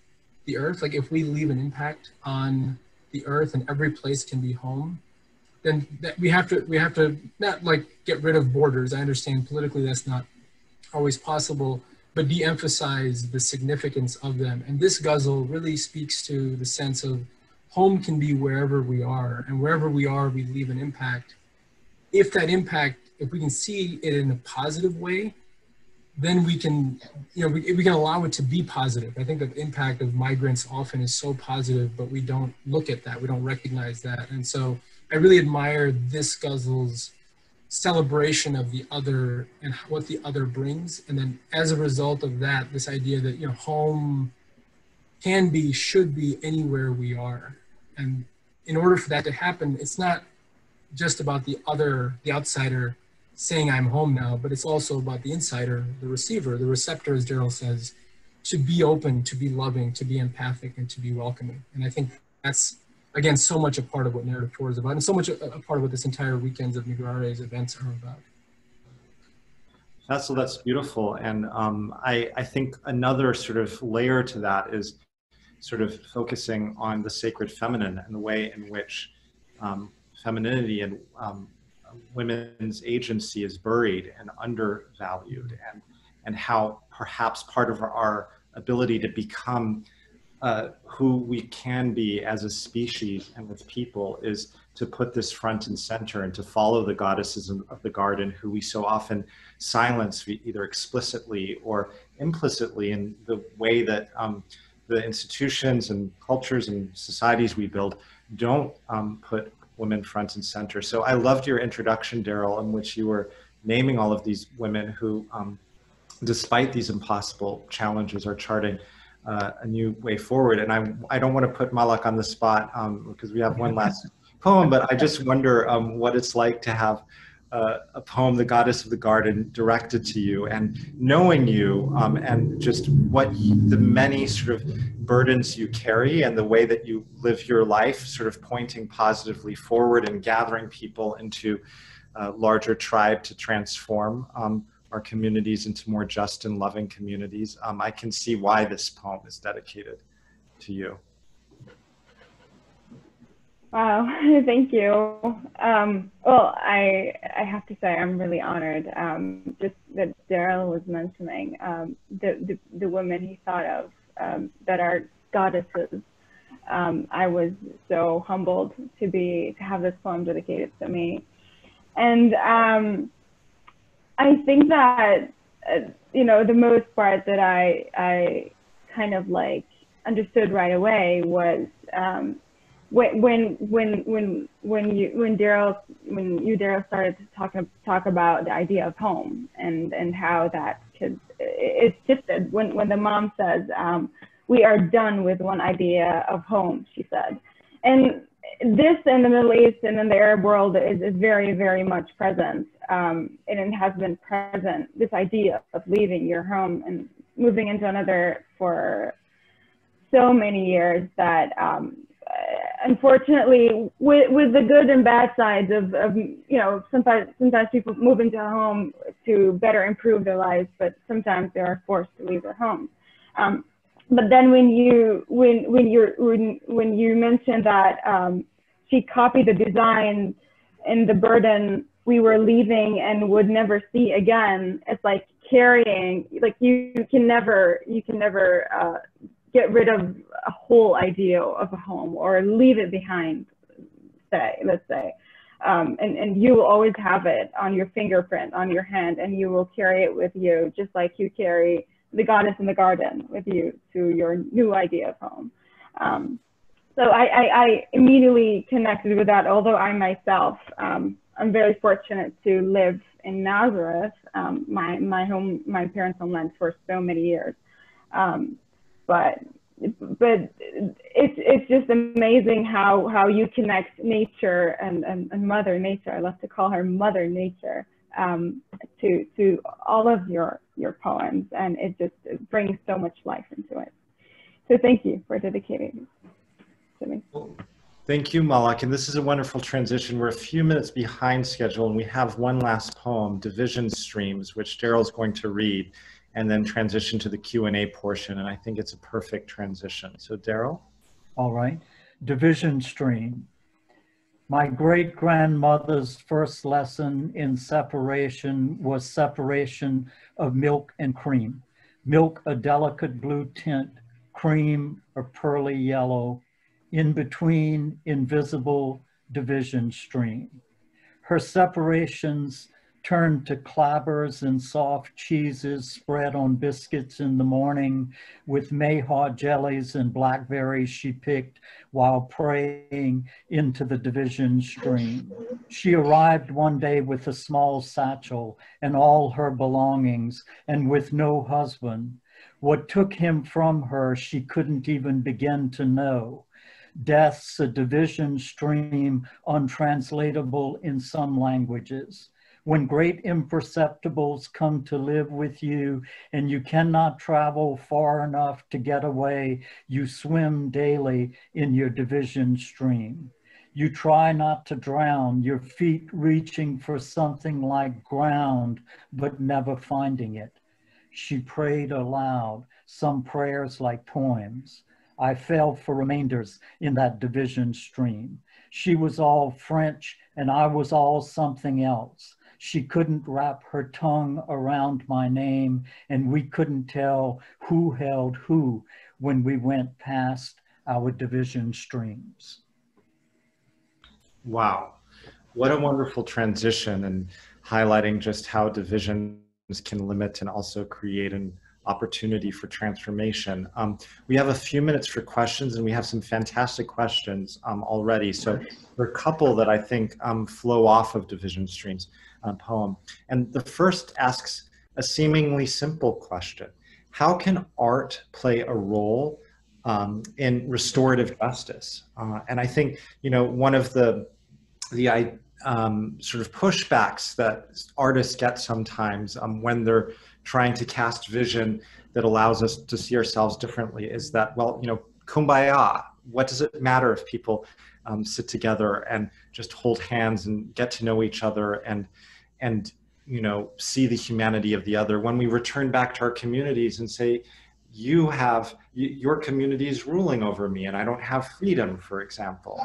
the earth, like if we leave an impact on the earth and every place can be home, then we have to not like get rid of borders. I understand politically that's not always possible, but de-emphasize the significance of them. And this ghazal really speaks to the sense of home can be wherever we are, and wherever we are, we leave an impact. If that impact, if we can see it in a positive way, then we can, you know, we can allow it to be positive. I think the impact of migrants often is so positive, but we don't look at that, we don't recognize that. And so I really admire this ghazal's celebration of the other and what the other brings. And then as a result of that, this idea that, you know, home can be, should be anywhere we are. And in order for that to happen, it's not just about the other, the outsider saying I'm home now, but it's also about the insider, the receiver, the receptor, as Daryl says, to be open, to be loving, to be empathic, and to be welcoming. And I think that's, again, so much a part of what Narrative Tour is about, and so much a part of what this entire weekends of migraré's events are about. That's beautiful. And I think another sort of layer to that is sort of focusing on the sacred feminine and the way in which femininity and women's agency is buried and undervalued, and how perhaps part of our ability to become who we can be as a species and with people is to put this front and center and to follow the goddesses of the garden, who we so often silence either explicitly or implicitly in the way that the institutions and cultures and societies we build don't put women front and center. So I loved your introduction, Daryl, in which you were naming all of these women who, despite these impossible challenges, are charting a new way forward. And I don't want to put Malak on the spot because we have one last poem, but I just wonder what it's like to have a poem, The Goddess of the Garden, directed to you, and knowing you, and just what the many sort of burdens you carry and the way that you live your life, sort of pointing positively forward and gathering people into a larger tribe to transform our communities into more just and loving communities. I can see why this poem is dedicated to you. Wow, thank you. Well, I have to say I'm really honored. Just that Daryl was mentioning the women he thought of that are goddesses. I was so humbled to have this poem dedicated to me, and I think that the most part that I kind of like understood right away was when Daryl started to talk about the idea of home and how that could it shifted when the mom says we are done with one idea of home, she said, and this in the Middle East and in the Arab world is very, very much present, and it has been present, this idea of leaving your home and moving into another for so many years that unfortunately, with the good and bad sides of sometimes people move into a home to better improve their lives, but sometimes they are forced to leave their homes. But then when you mentioned that she copied the design and the burden we were leaving and would never see again, it's like carrying, like you can never get rid of a whole idea of a home or leave it behind, let's say. And you will always have it on your fingerprint, on your hand, and you will carry it with you, just like you carry the goddess in the garden with you to your new idea of home. So I immediately connected with that, although I myself, I'm very fortunate to live in Nazareth, my parents' homeland for so many years. But it's just amazing how you connect nature and Mother Nature. I love to call her Mother Nature to all of your poems, and it brings so much life into it. So thank you for dedicating it to me. Well, thank you, Malak. And this is a wonderful transition. We're a few minutes behind schedule, and we have one last poem, Division Streams, which Daryl's going to read, and then transition to the Q&A portion. And I think it's a perfect transition. So Daryl? All right. Division Stream. My great-grandmother's first lesson in separation was separation of milk and cream. Milk a delicate blue tint, cream a pearly yellow, in between invisible division stream. Her separations turned to clabbers and soft cheeses spread on biscuits in the morning with mayhaw jellies and blackberries she picked while praying into the division stream. She arrived one day with a small satchel and all her belongings and with no husband. What took him from her she couldn't even begin to know. Death's a division stream untranslatable in some languages. When great imperceptibles come to live with you and you cannot travel far enough to get away, you swim daily in your division stream. You try not to drown, your feet reaching for something like ground, but never finding it. She prayed aloud, some prayers like poems. I fell for remainders in that division stream. She was all French and I was all something else. She couldn't wrap her tongue around my name and we couldn't tell who held who when we went past our division streams. Wow. What a wonderful transition, and highlighting just how divisions can limit and also create an opportunity for transformation. We have a few minutes for questions, and we have some fantastic questions already. So there are a couple that I think flow off of Division Streams poem. And the first asks a seemingly simple question. How can art play a role in restorative justice? And I think, one of the sort of pushbacks that artists get sometimes when they're trying to cast vision that allows us to see ourselves differently is that, well, kumbaya, what does it matter if people sit together and just hold hands and get to know each other and see the humanity of the other? When we return back to our communities and say, your community is ruling over me and I don't have freedom, for example.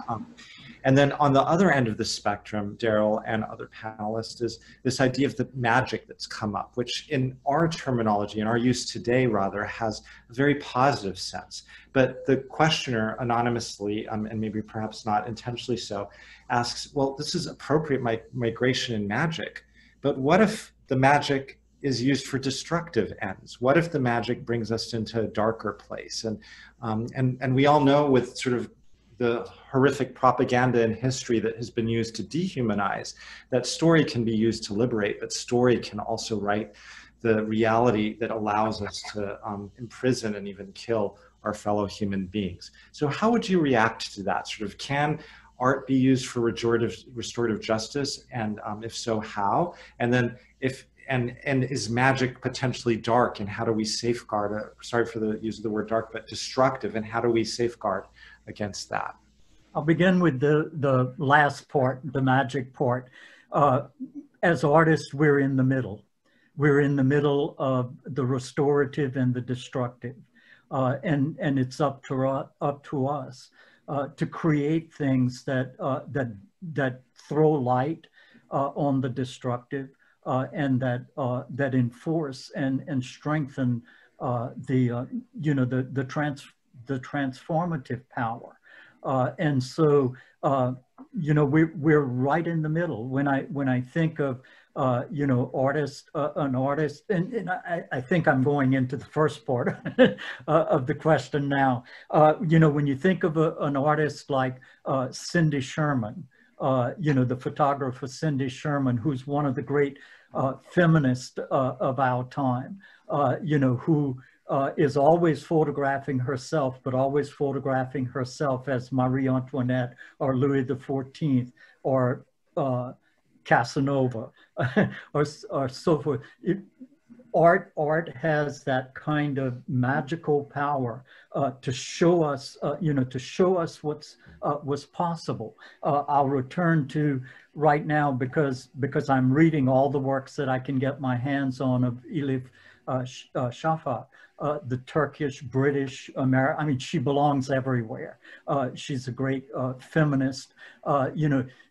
And then on the other end of the spectrum, Daryl and other panelists, is this idea of the magic that's come up, which in our terminology, in our use today rather, has a very positive sense. But the questioner anonymously, and maybe perhaps not intentionally so, asks, well, this is appropriate migration and magic, but what if the magic is used for destructive ends? What if the magic brings us into a darker place? And we all know, with sort of the horrific propaganda in history that has been used to dehumanize, that story can be used to liberate, but story can also write the reality that allows us to imprison and even kill our fellow human beings. So how would you react to that? Sort of, can art be used for restorative justice? And if so, how? And then and is magic potentially dark, and how do we safeguard, sorry for the use of the word dark, but destructive, and how do we safeguard against that? I'll begin with the last part, the magic part. As artists, we're in the middle. We're in the middle of the restorative and the destructive. And it's up to us to create things that throw light on the destructive, and that enforce and strengthen the transformative power. And so we're right in the middle. When I think of artist, an artist, and I think I'm going into the first part of the question now. When you think of an artist like Cindy Sherman, the photographer Cindy Sherman, who's one of the great feminists of our time, who is always photographing herself, but always photographing herself as Marie Antoinette or Louis XIV or Casanova or so forth. Art has that kind of magical power to show us, what's possible. I'll return to right now because I'm reading all the works that I can get my hands on of Elif Shafak, the Turkish, British, American. I mean, she belongs everywhere. She's a great feminist.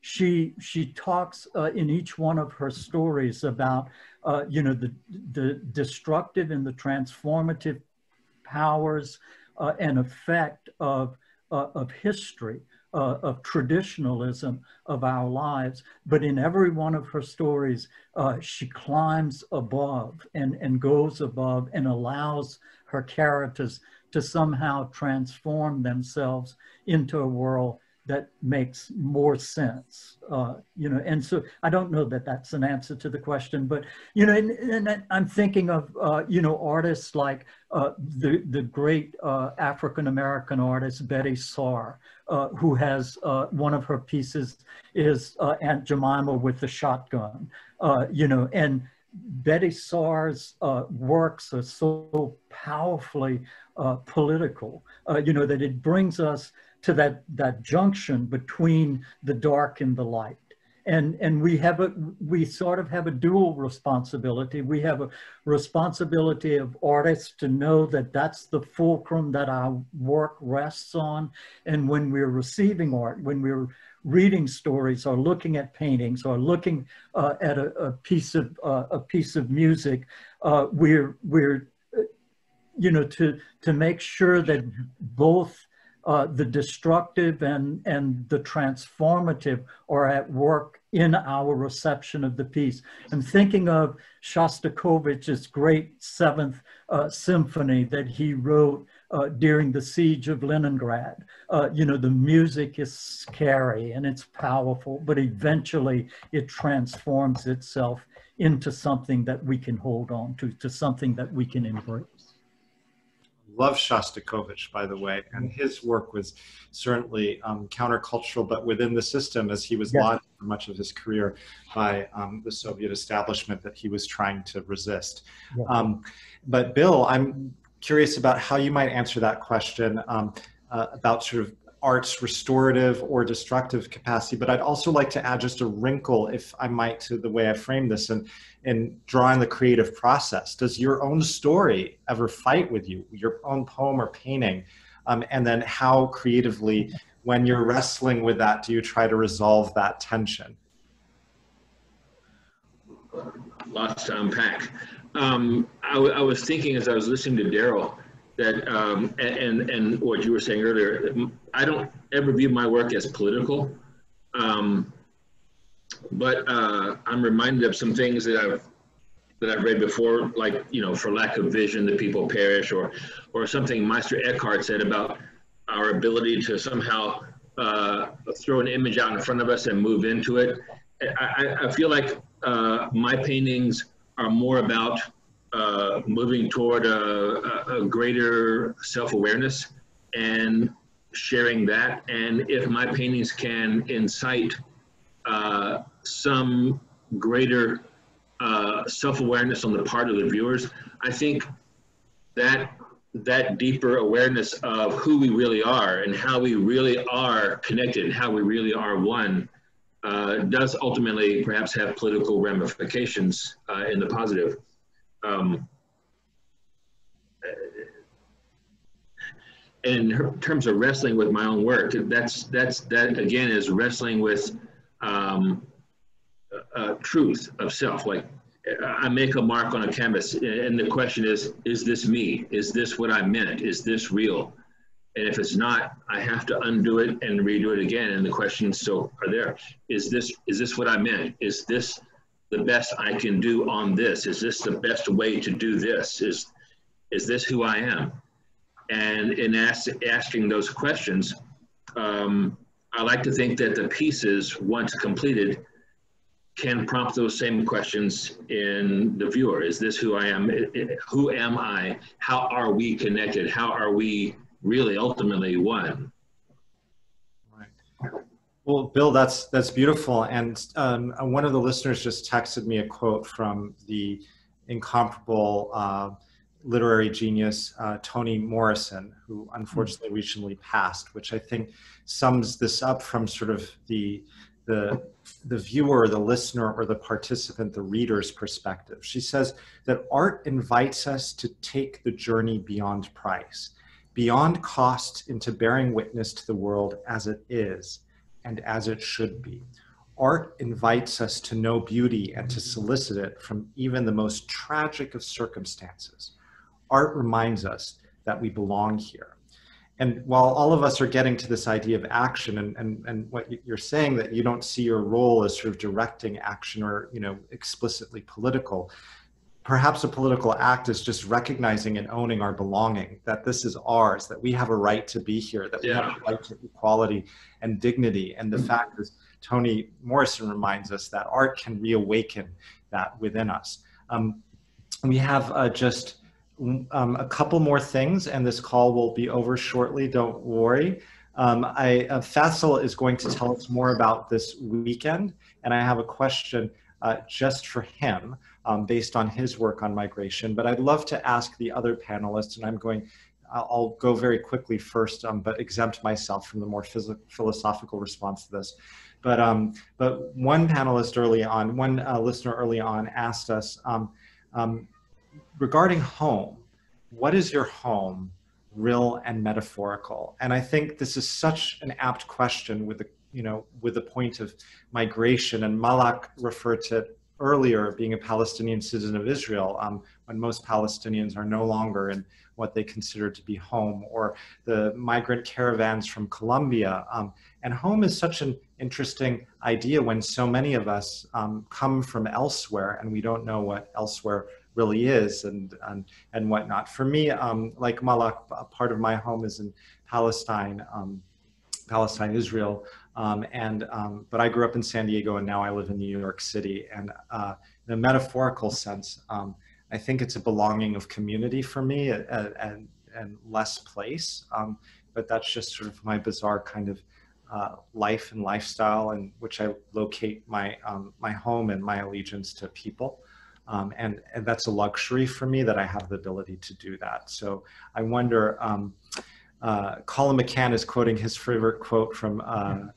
She talks in each one of her stories about the destructive and the transformative powers and effect of history, of traditionalism of our lives. But in every one of her stories, she climbs above and goes above and allows her characters to somehow transform themselves into a world that makes more sense, and so I don't know that that's an answer to the question, but, and I'm thinking of, artists like the great African-American artist, Betty Saar, who has, one of her pieces is Aunt Jemima with the shotgun, and Betty Saar's works are so powerfully political, that it brings us to that junction between the dark and the light. And we sort of have a dual responsibility. We have a responsibility of artists to know that that's the fulcrum that our work rests on. And when we're receiving art, when we're reading stories or looking at paintings or looking at a piece of music, we're to make sure that both the destructive and the transformative are at work in our reception of the piece. I'm thinking of Shostakovich's great Seventh Symphony that he wrote during the siege of Leningrad. The music is scary and it's powerful, but eventually it transforms itself into something that we can hold on to something that we can embrace. Love Shostakovich, by the way, and his work was certainly countercultural, but within the system, as he was lauded for much of his career by the Soviet establishment that he was trying to resist. But Bill, I'm curious about how you might answer that question about sort of art's restorative or destructive capacity, but I'd also like to add just a wrinkle, if I might, to the way I frame this and drawing the creative process. Does your own story ever fight with you, your own poem or painting? And then how creatively, when you're wrestling with that, do you try to resolve that tension? Lots to unpack. I was thinking as I was listening to Daryl that, and what you were saying earlier, I don't ever view my work as political, but I'm reminded of some things that I've read before, like, you know, for lack of vision, the people perish, or something Meister Eckhart said about our ability to somehow throw an image out in front of us and move into it. I feel like my paintings are more about moving toward a greater self-awareness and sharing that. And if my paintings can incite some greater self-awareness on the part of the viewers, I think that deeper awareness of who we really are and how we really are connected, how we really are one, does ultimately perhaps have political ramifications in the positive. In terms of wrestling with my own work, that again is wrestling with truth of self. Like, I make a mark on a canvas, and the question is this me? Is this what I meant? Is this real? And if it's not, I have to undo it and redo it again. And the questions still are there. Is this what I meant? Is this the best I can do on this? Is this the best way to do this? Is this who I am? And in asking those questions, I like to think that the pieces, once completed, can prompt those same questions in the viewer. Is this who I am? Who am I? How are we connected? How are we really ultimately one? Right. Well, Bill, that's beautiful. And one of the listeners just texted me a quote from the incomparable literary genius Toni Morrison, who unfortunately recently passed, which I think sums this up from sort of the viewer, the listener, or the participant, the reader's perspective. She says that art invites us to take the journey beyond price, beyond cost, into bearing witness to the world as it is and as it should be. Art invites us to know beauty and to solicit it from even the most tragic of circumstances. Art reminds us that we belong here. And while all of us are getting to this idea of action, and what you're saying, that you don't see your role as sort of directing action or, you know, explicitly political, perhaps a political act is just recognizing and owning our belonging, that this is ours, that we have a right to be here, that we have a right to equality and dignity. And the fact is, Toni Morrison reminds us that art can reawaken that within us. We have just a couple more things, and this call will be over shortly, don't worry. Faisal is going to tell us more about this weekend, and I have a question just for him based on his work on migration, but I'd love to ask the other panelists, and I'll go very quickly first, but exempt myself from the more philosophical response to this. But one panelist early on, one listener early on asked us, regarding home, what is your home, real and metaphorical? And I think this is such an apt question with the point of migration. And Malak referred to it earlier, being a Palestinian citizen of Israel, when most Palestinians are no longer in what they consider to be home, or the migrant caravans from Colombia. And home is such an interesting idea when so many of us come from elsewhere and we don't know what elsewhere really is and whatnot. For me, like Malak, part of my home is in Palestine, Israel, but I grew up in San Diego and now I live in New York City. And in a metaphorical sense, I think it's a belonging of community for me and less place. But that's just sort of my bizarre kind of life and lifestyle in which I locate my home and my allegiance to people. And that's a luxury for me that I have the ability to do that. So I wonder, Colin McCann is quoting his favorite quote from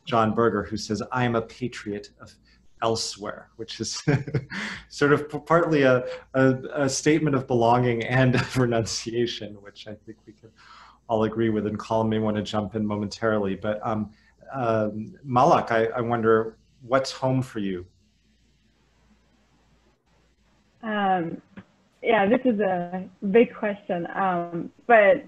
John Berger, who says, "I am a patriot of elsewhere," which is sort of partly a statement of belonging and of renunciation, which I think we can all agree with, and Colin may want to jump in momentarily. But Malak, I wonder, what's home for you? Yeah, this is a big question, but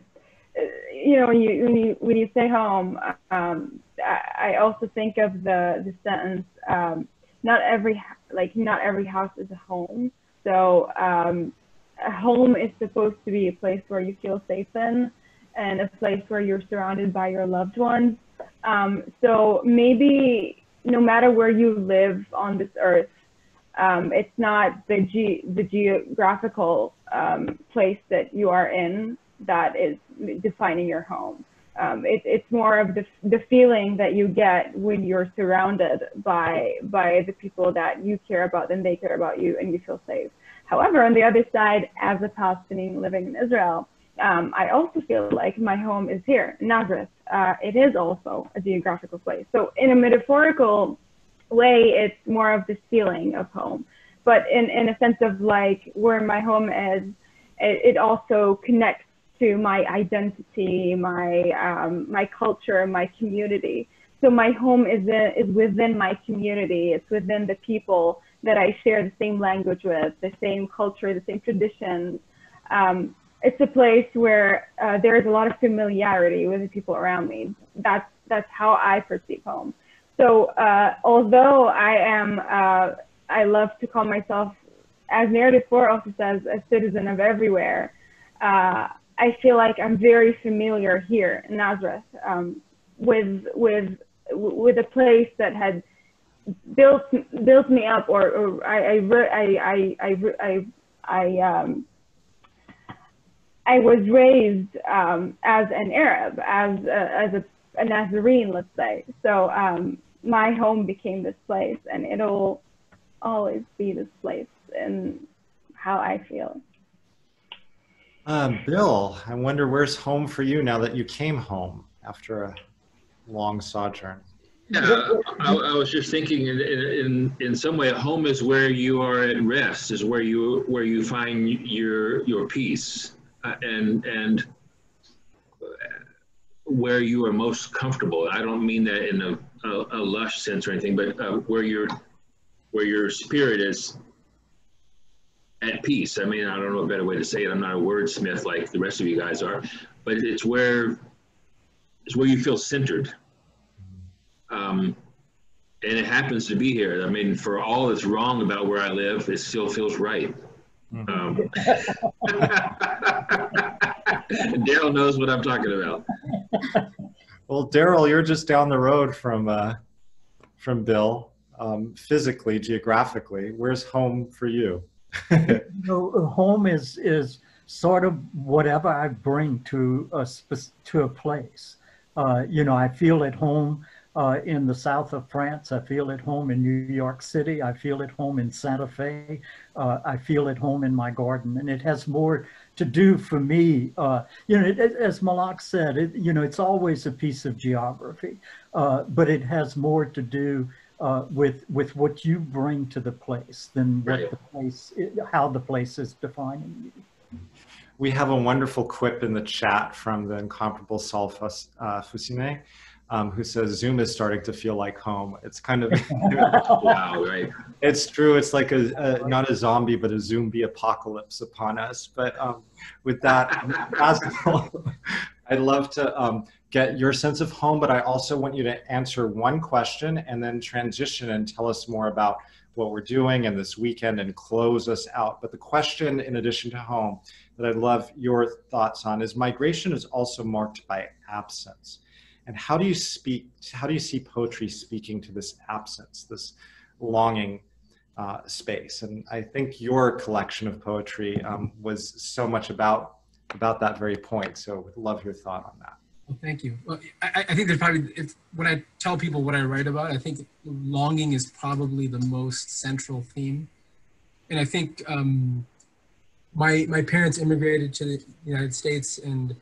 you know, when you say home, I also think of the sentence, not every house is a home. So a home is supposed to be a place where you feel safe in, and a place where you're surrounded by your loved ones. So maybe no matter where you live on this earth, it's not the geographical place that you are in that is defining your home. It's more of the feeling that you get when you're surrounded by the people that you care about and they care about you, and you feel safe. However, on the other side, as a Palestinian living in Israel, I also feel like my home is here, Nazareth. It is also a geographical place. So in a metaphorical way, it's more of this feeling of home. But in a sense of like where my home is, it also connects to my identity, my culture, my community. So my home is within my community. It's within the people that I share the same language with, the same culture, the same traditions. It's a place where there is a lot of familiarity with the people around me. That's how I perceive home. So although I love to call myself, as Narrative 4 also says, a citizen of everywhere, I feel like I'm very familiar here in Nazareth, with a place that had built me up, or I was raised as an Arab, as a Nazarene, let's say. So my home became this place, and it'll always be this place in how I feel. Bill, I wonder where's home for you now that you came home after a long sojourn? Yeah, I was just thinking in some way, home is where you are at rest, is where you find your peace, and where you are most comfortable. I don't mean that in a lush sense or anything, but where your spirit is at peace. I mean, I don't know a better way to say it. I'm not a wordsmith like the rest of you guys are, but it's where you feel centered. And it happens to be here. I mean, for all that's wrong about where I live, it still feels right. Daryl knows what I'm talking about. Well, Daryl, you're just down the road from Bill, physically, geographically. Where's home for you? Home is sort of whatever I bring to a place. I feel at home in the south of France. I feel at home in New York City. I feel at home in Santa Fe. I feel at home in my garden, and it has more to do for me. As Malak said, it's always a piece of geography, but it has more to do with what you bring to the place than what how the place is defining you. We have a wonderful quip in the chat from the incomparable Saul Fusine, who says Zoom is starting to feel like home. It's kind of wow, right? It's true. It's like not a zombie, but a zombie apocalypse upon us. But with that, I'd love to get your sense of home, but I also want you to answer one question and then transition and tell us more about what we're doing and this weekend and close us out. But the question, in addition to home, that I'd love your thoughts on is migration is also marked by absence. And how do you see poetry speaking to this absence, this longing space? And I think your collection of poetry was so much about that very point. So would love your thought on that. Well, thank you. Well, I think there's probably, when I tell people what I write about, I think longing is probably the most central theme. And I think my parents immigrated to the United States, and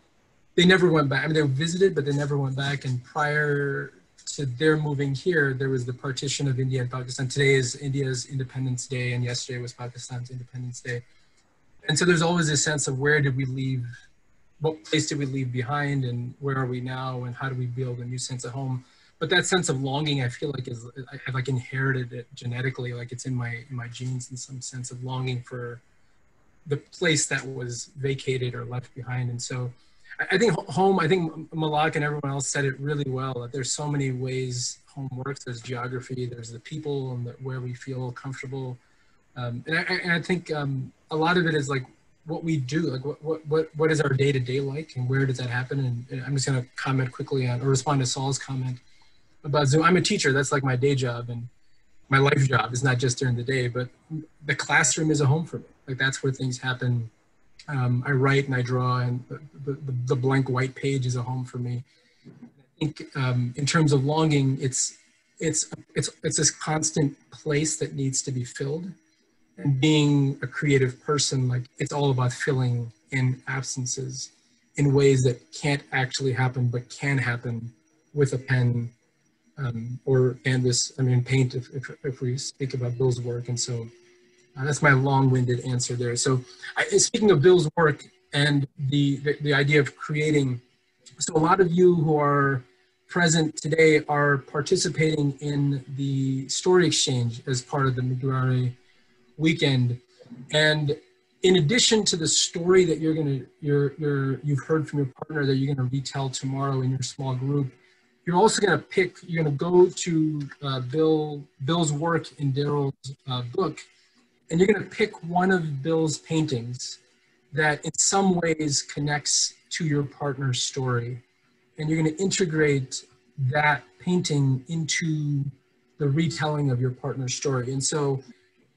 they never went back. I mean, they visited, but they never went back. And prior to their moving here, there was the partition of India and Pakistan. Today is India's Independence Day, and yesterday was Pakistan's Independence Day. And so there's always a sense of where did we leave, what place did we leave behind, and where are we now, and how do we build a new sense of home? But that sense of longing, I feel like I've like inherited it genetically, like it's in my genes, in some sense of longing for the place that was vacated or left behind. And so I think home, I think Malak and everyone else said it really well, that there's so many ways home works. There's geography, there's the people, and where we feel comfortable. And I think a lot of it is like what we do, like what is our day-to-day like, and where does that happen? And I'm just gonna comment quickly on, or respond to Saul's comment about Zoom. I'm a teacher, that's like my day job, and my life job is not just during the day, but the classroom is a home for me. Like that's where things happen. I write and I draw, and the blank white page is a home for me. I think in terms of longing, it's this constant place that needs to be filled. And being a creative person, like it's all about filling in absences in ways that can't actually happen, but can happen with a pen or canvas. I mean, paint, if we speak about Bill's work. And so that's my long-winded answer there. So speaking of Bill's work and the idea of creating, so a lot of you who are present today are participating in the story exchange as part of the migraré weekend. And in addition to the story that you've heard from your partner that you're going to retell tomorrow in your small group, you're also going to go to Bill's work in Darrell's book, and you're going to pick one of Bill's paintings that in some ways connects to your partner's story. And you're going to integrate that painting into the retelling of your partner's story. And so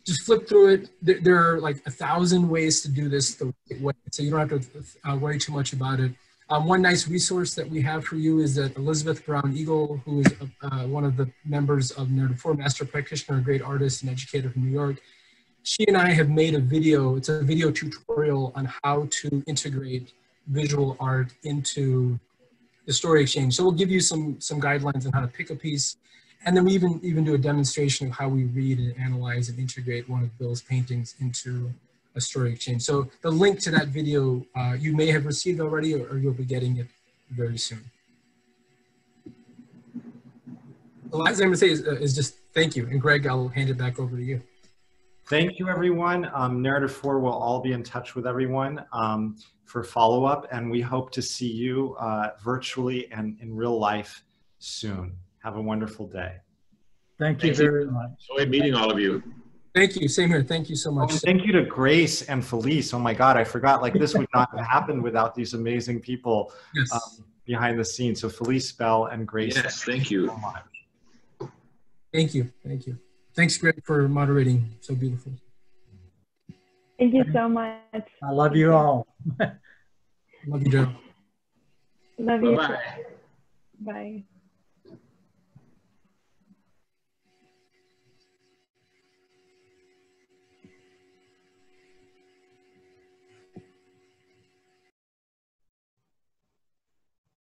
just flip through it. There are like 1,000 ways to do this the right way, so you don't have to worry too much about it. One nice resource that we have for you is that Elizabeth Brown Eagle, who is one of the members of Narrative 4, Master Practitioner, a great artist and educator from New York, she and I have made a video. It's a video tutorial on how to integrate visual art into the story exchange. So we'll give you some guidelines on how to pick a piece. And then we even do a demonstration of how we read and analyze and integrate one of Bill's paintings into a story exchange. So the link to that video you may have received already, or you'll be getting it very soon. The last thing I'm gonna say is just thank you. And Greg, I'll hand it back over to you. Thank you, everyone. Narrative 4 will all be in touch with everyone for follow-up, and we hope to see you virtually and in real life soon. Have a wonderful day. Thank you very much. Enjoyed meeting all of you. Thank you. Same here. Thank you so much. And thank you to Grace and Felice. Oh my God, I forgot. Like this would not have happened without these amazing people behind the scenes. So Felice, Bell, and Grace. Yes, thank you. So much. Thank you. Thank you. Thanks, Greg, for moderating so beautifully. Thank you so much. I love you all. Love you, Joe. Love you. Bye-bye. Bye.